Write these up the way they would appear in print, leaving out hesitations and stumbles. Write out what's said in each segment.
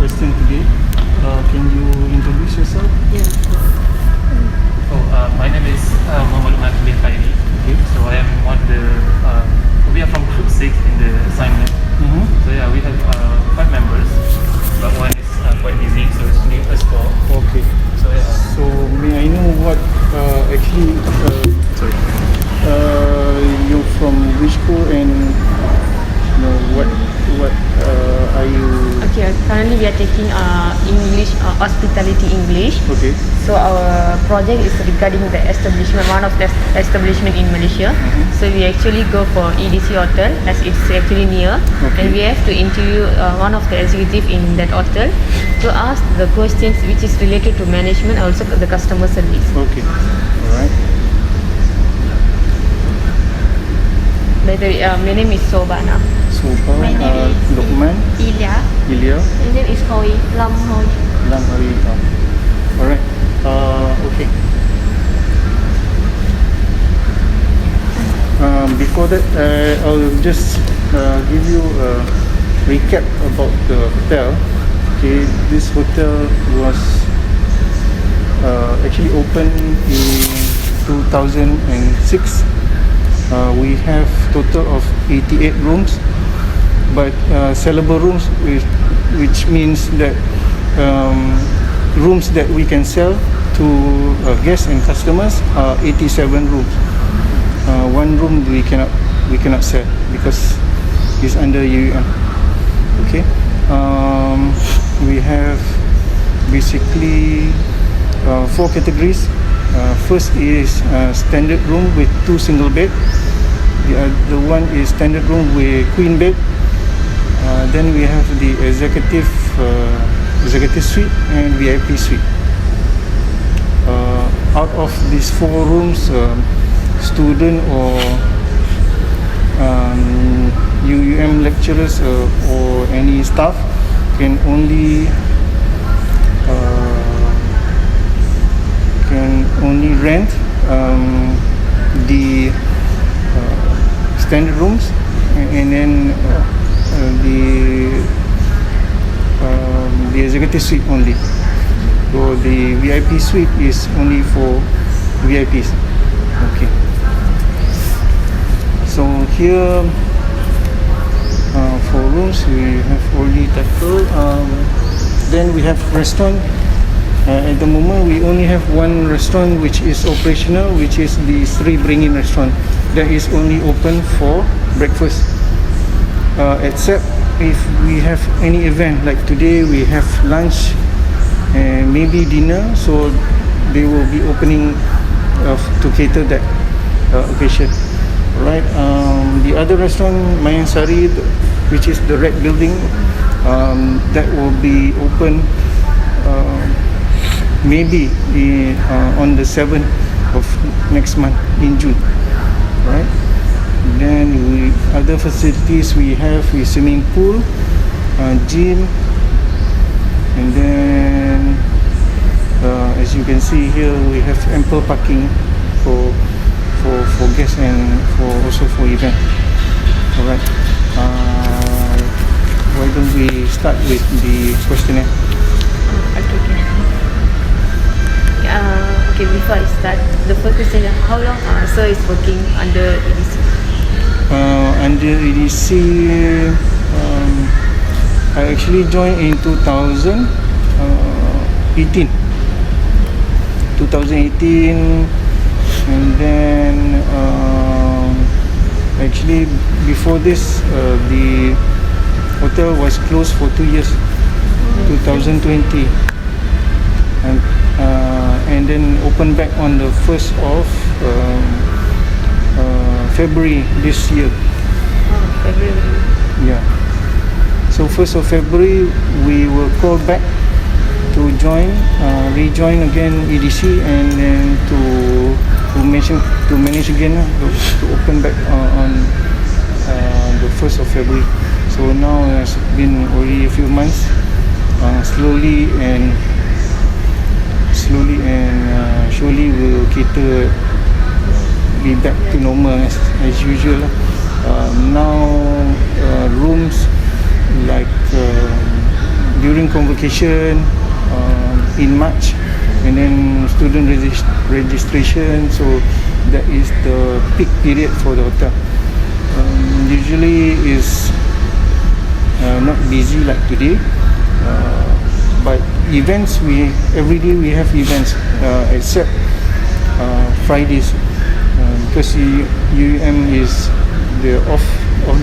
question today. Can you introduce yourself? Yes. My name is Muhammad Umar bin Khairi. Okay. So I am one of the, we are from group 6 in the assignment. So yeah, we have 5 members, but one is quite busy, so it's only us 4. Okay. So yeah. So may I know what actually you're from which school and what are you? Okay, currently we are taking English, hospitality English. Okay. So our project is regarding the establishment, one of the establishment in Malaysia. So we actually go for EDC hotel as it's actually near. Okay. And we have to interview one of the executive in that hotel to ask the questions which is related to management, also the customer service. Okay. All right. By the way, my name is Sobana. Sofa, My name is Lukman, Ilya. Ilya, My name is Hoi. Lam Hoi. Lam Hari. All right. Okay. Before that, I'll just give you a recap about the hotel. Okay, this hotel was actually opened in 2006. We have total of 88 rooms, but sellable rooms, which means that rooms that we can sell to guests and customers are 87 rooms. One room we cannot sell because it's under UUM. Okay. We have basically 4 categories. First is standard room with 2 single bed. The other one is standard room with queen bed. Then we have the executive suite and VIP suite. Out of these 4 rooms, student or UUM lecturers or any staff can only rent the standard rooms, and then the executive suite only. So the VIP suite is only for VIPs. Okay. So here, for rooms we have already tackled. Then we have restaurant. At the moment, we only have one restaurant which is operational, which is the Sri Bringin restaurant. That is only open for breakfast. Except if we have any event, like today we have lunch and maybe dinner, so they will be opening to cater that occasion. Right. The other restaurant, Mayan Sari, which is the red building, that will be open maybe on the 7th of next month in June. Right. Then other facilities we have is swimming pool, gym, and then as you can see here, we have ample parking for guests and also for event. All right. Why don't we start with the questionnaire? Okay, before I start, the first question is how long sir is working under EDC? Under EDC, I actually joined in 2018. And then actually before this, the hotel was closed for 2 years, 2020, and then opened back on the 1st of February this year. February. Yeah. So 1st of February we were called back to rejoin again EDC, and then to manage again, to open back on the 1st of February. So now it's been already a few months. Slowly and surely we'll be back to normal as usual. Now rooms like during convocation in March, and then student registration. So that is the peak period for the hotel. Usually is not busy like today, but events, every day we have events, except Fridays, because UUM is the off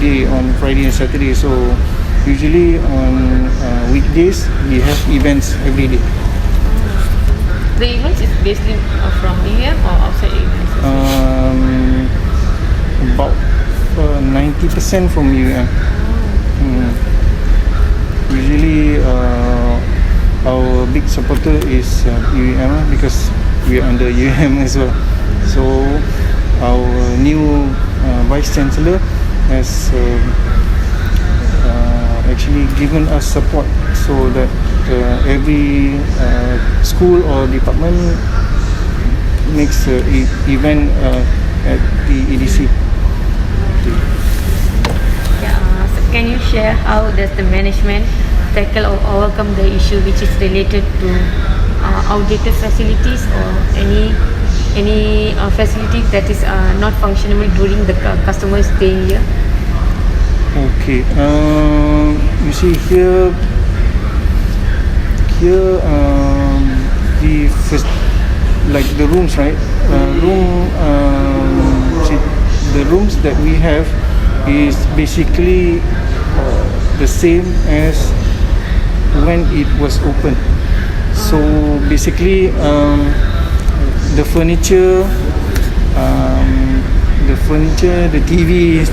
day on Friday and Saturday. So usually on weekdays we have events every day. The events is basically from UUM or outside events? About 90% from UUM. Usually our big supporter is UUM, because we are under UUM as well. So our new Vice Chancellor has actually given us support, so that every school or department makes an event at the EDC. So can you share how does the management tackle or overcome the issue which is related to outdated facilities or any facility that is not functional during the customer staying here? Okay. You see here the first, like the rooms, right? The rooms that we have is basically the same as when it was open. So basically the furniture, the TV is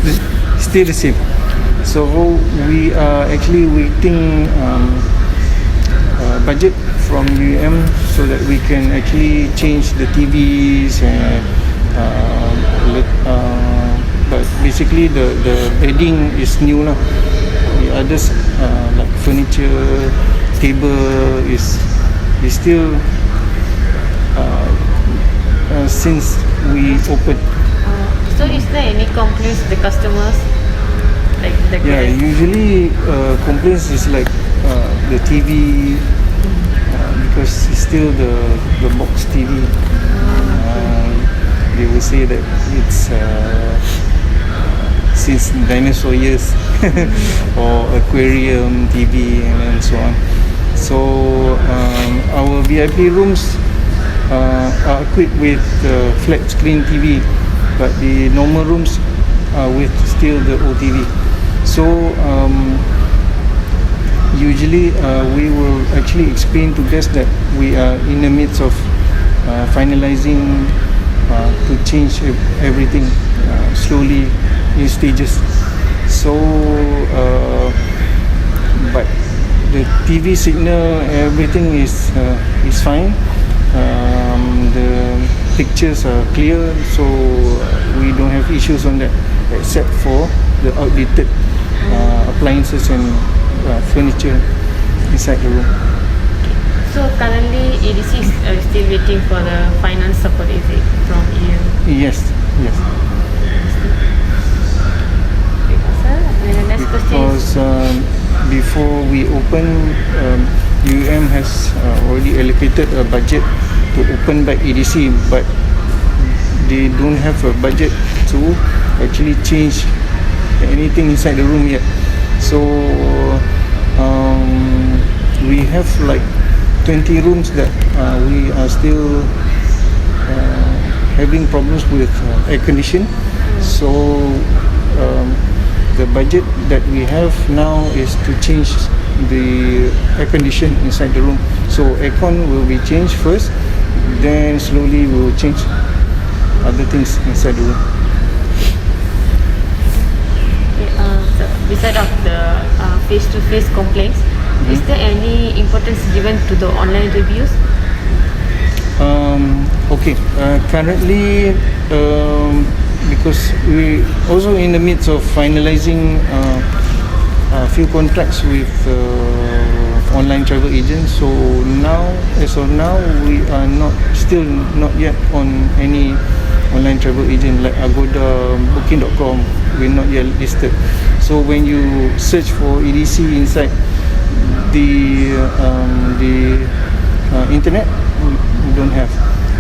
still the same. So we are actually waiting budget from UUM so that we can actually change the TVs and but basically the bedding is new lah. The others like furniture, table is still since we opened. So is there any complaints the customers like the guests? Usually complaints is like the TV, because it's still the box TV. They will say that it's since dinosaur years or aquarium TV and so on. So our VIP rooms are equipped with flat screen TV, but the normal rooms are with still the OTV. So usually we will actually explain to guests that we are in the midst of finalizing to change everything slowly in stages. So but the TV signal, everything is fine. The pictures are clear, so we don't have issues on that, except for the outdated appliances and furniture inside the room. So currently EDC is still waiting for the finance support, is it, from EU? Yes. And the next question is, Because before we open, UUM has already allocated a budget to open back EDC, but they don't have a budget to actually change anything inside the room yet. So we have like 20 rooms that we are still having problems with air condition. So the budget that we have now is to change the air condition inside the room. So aircon will be changed first, then slowly we will change other things inside the room. so beside of the face-to-face complaints, is there any importance given to the online reviews? Okay, currently because we also in the midst of finalizing a few contracts with online travel agents. So now, as of now, we are still not yet on any online travel agent like Agoda, Booking.com. We're not yet listed. So when you search for EDC inside the internet, we don't have.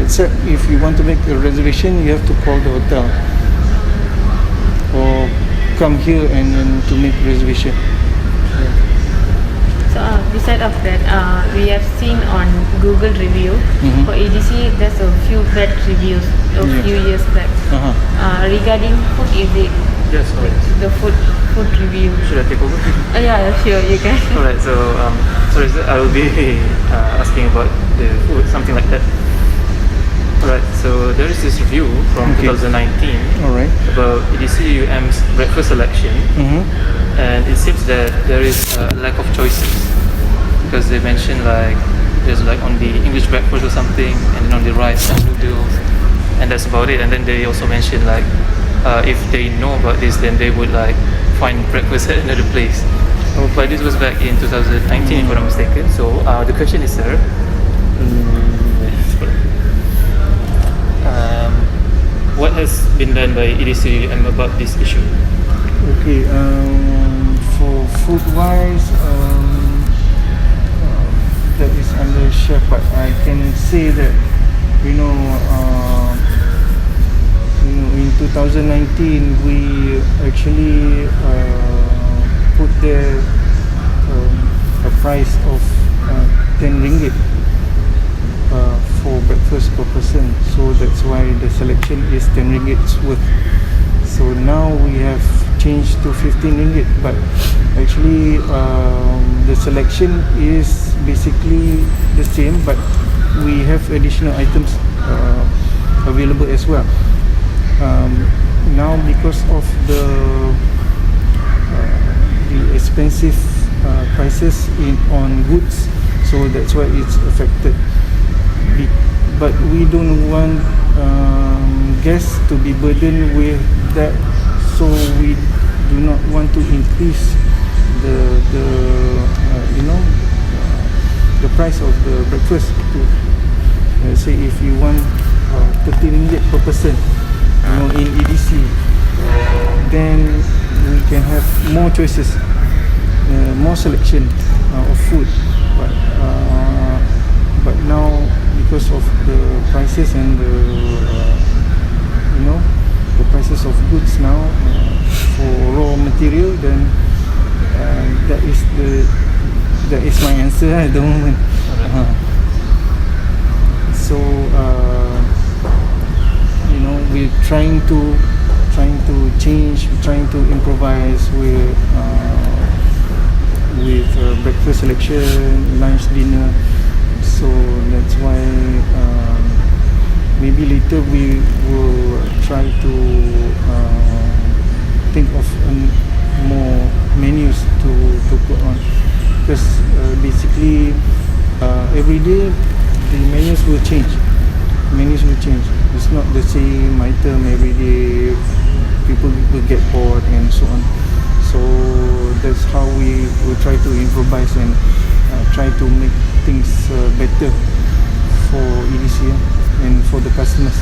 Except if you want to make a reservation, you have to call the hotel or come here and to make reservation. So beside of that, we have seen on Google review for EDC, there's a few bad reviews a few years back. Regarding food, is it Yes, alright. the food review? Should I take over? Yeah, sure, you can. Alright, so sorry, sir, I will be asking about the food, something like that. Alright, so there is this review from 2019 Alright. about EDC UUM's breakfast selection, and it seems that there is a lack of choices because they mentioned like there's like on the English breakfast or something, and then on the rice and noodles, and that's about it. And then they also mentioned like if they know about this, then they would like find breakfast at another place. But this was back in 2019, if I'm not mistaken. So the question is, sir, what has been done by EDC UUM about this issue? Okay, for food wise, that is under chef, but I can say that in 2019 we actually put there a price of 10 ringgit for breakfast per person, so that's why the selection is 10 ringgit's worth. So now we have changed to 15 ringgit, but actually the selection is basically the same, but we have additional items available as well. Now because of the expensive prices on goods, so that's why it's affected. But we don't want guests to be burdened with that, so we do not want to increase the price of the breakfast to say if you want 30 ringgit per person in EDC, then we can have more choices, more selection of food, but now because of the prices and the prices of goods now for raw material, then that is my answer at the moment. So we're trying to change, trying to improvise with breakfast selection, lunch, dinner. So that's why maybe later we will try to think of more menus to put on, because basically every day the menus will change. It's not the same item every day. People will get bored and so on. So that's how we will try to improvise and try to make things better for EDC and for the customers.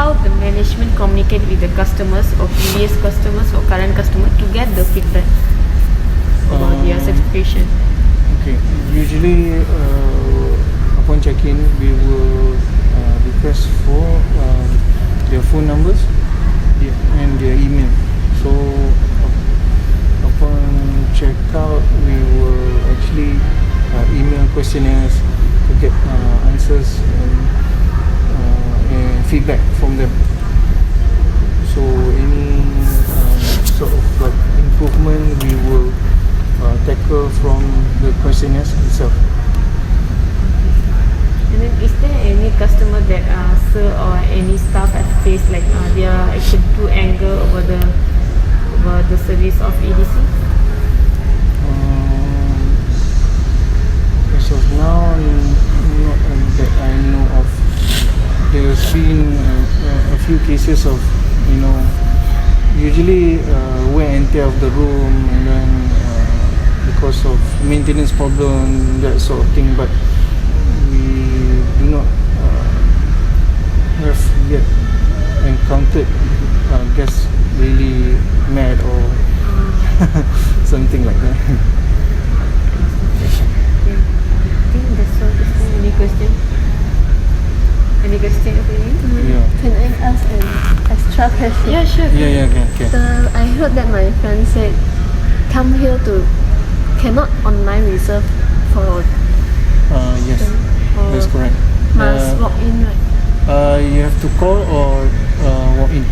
How the management communicate with the customers or previous customers or current customer to get the feedback about their satisfaction? Okay, usually upon check-in we will request for their phone numbers and their email. So upon check-out we will actually email questionnaires to get answers and feedback from them. So any sort of like improvement we will tackle from the questionnaires itself. And then is there any customer that sir or any staff has faced like they are actually too angry over the service of EDC? As of now, not that I know of. There's been a few cases of usually wear and tear of the room, and then because of maintenance problem, that sort of thing, but we do not question for you? Yeah. Can I ask an extra question? Yeah, sure. Yeah, okay. I heard that my friend said come here to cannot online reserve for Yes, or that's correct. must walk in, right? You have to call or walk in.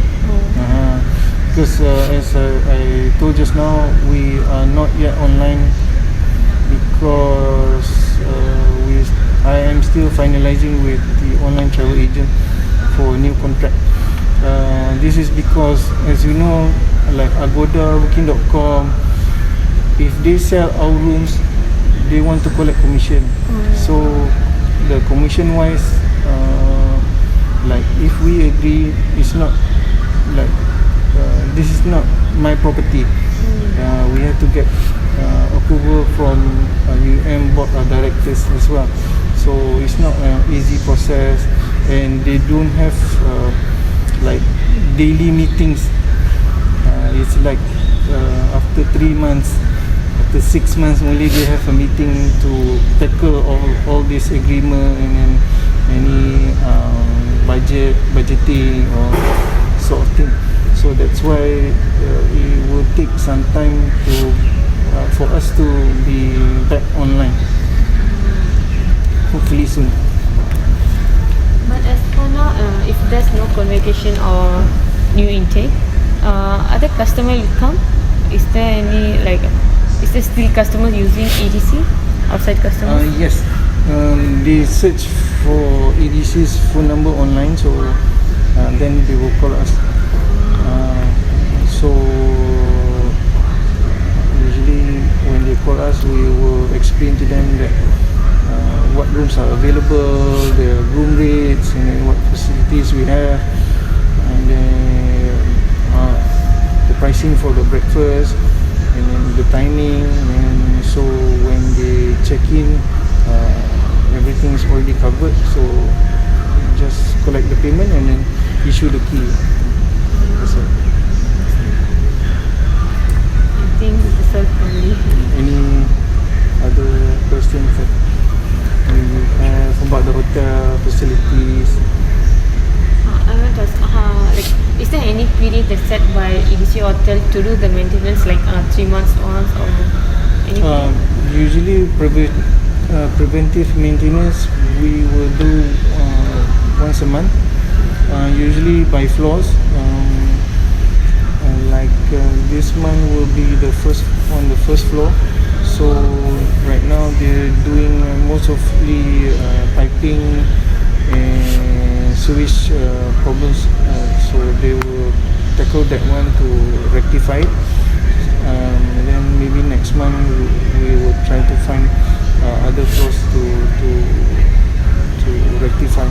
Because as I told just now, we are not yet online because I am still finalizing with the online travel agent for a new contract. This is because, as you know, like Agoda, Booking.com, if they sell our rooms, they want to collect commission. So the commission wise, like if we agree, it's not like this is not my property. We have to get approval from UUM board of directors as well. So it's not an easy process, and they don't have like daily meetings. It's like after 3 months, after 6 months only they have a meeting to tackle all this agreement and then any budgeting or sort of thing. So that's why it will take some time to for us to be back online. Hopefully soon. But as for now, if there's no convocation or new intake, other customer will come. Is there any is there still customers using EDC, outside customers? Yes, they search for EDC's phone number online, so then they will call us. So usually when they call us, we will explain to them that what rooms are available, the room rates, and then what facilities we have, and then the pricing for the breakfast, and then the timing. And so when they check in, everything is already covered, so just collect the payment and then issue the key. That's it. I think that's all for me. Any other questions that you have about the hotel facilities? I want to ask, is there any period that's set by EDC Hotel to do the maintenance, like 3 months once or anything? Usually preventive maintenance we will do once a month, usually by floors. This month will be on the first floor. So right now they're doing most of the piping and sewage problems. So they will tackle that one to rectify it. And then maybe next month we will try to find other floors to rectify,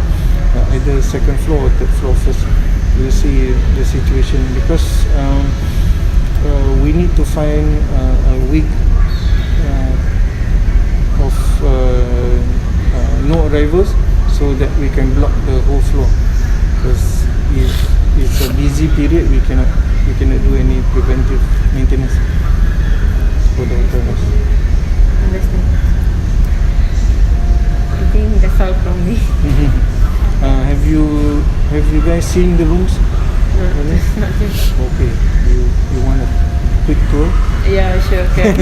either second floor or third floor first. We'll see the situation, because we need to find a week of no arrivals, so that we can block the whole floor. Because if it's a busy period, we cannot do any preventive maintenance for the hotels. Understand. I think that's all from me. Have you guys seen the rooms? Not just. Okay, you want a quick tour? Yeah, sure. Okay.